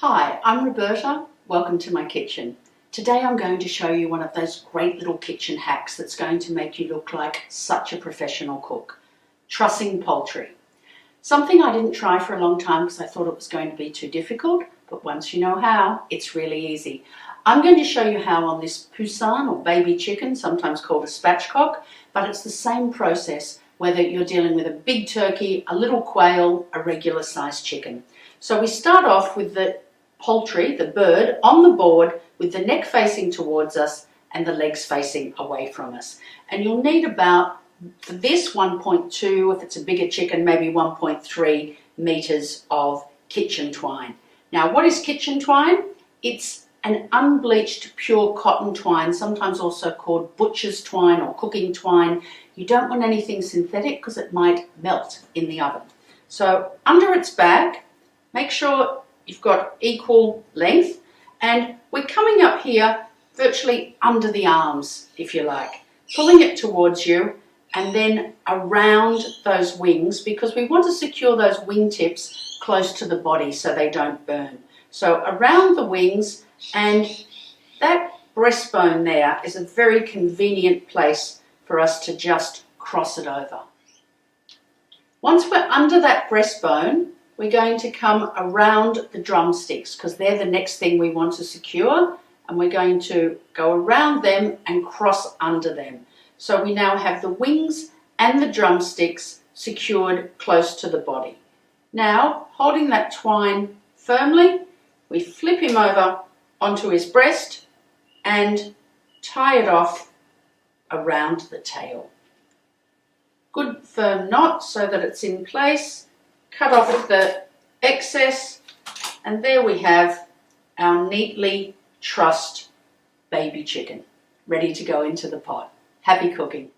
Hi, I'm Roberta. Welcome to my kitchen. Today I'm going to show you one of those great little kitchen hacks that's going to make you look like such a professional cook. Trussing poultry. Something I didn't try for a long time because I thought it was going to be too difficult, but once you know how, it's really easy. I'm going to show you how on this poussin or baby chicken, sometimes called a spatchcock, but it's the same process whether you're dealing with a big turkey, a little quail, a regular sized chicken. So we start off with the poultry, the bird, on the board with the neck facing towards us and the legs facing away from us. And you'll need about, for this, 1.2, if it's a bigger chicken, maybe 1.3 meters of kitchen twine. Now, what is kitchen twine? It's an unbleached pure cotton twine, sometimes also called butcher's twine or cooking twine. You don't want anything synthetic because it might melt in the oven. So under its back, make sure you've got equal length, and we're coming up here virtually under the arms, if you like, pulling it towards you and then around those wings, because we want to secure those wingtips close to the body so they don't burn. So around the wings, and that breastbone there is a very convenient place for us to just cross it over. Once we're under that breastbone, we're going to come around the drumsticks because they're the next thing we want to secure, and we're going to go around them and cross under them. So we now have the wings and the drumsticks secured close to the body. Now, holding that twine firmly, we flip him over onto his breast and tie it off around the tail. Good firm knot so that it's in place. Cut off the excess, and there we have our neatly trussed baby chicken, ready to go into the pot. Happy cooking.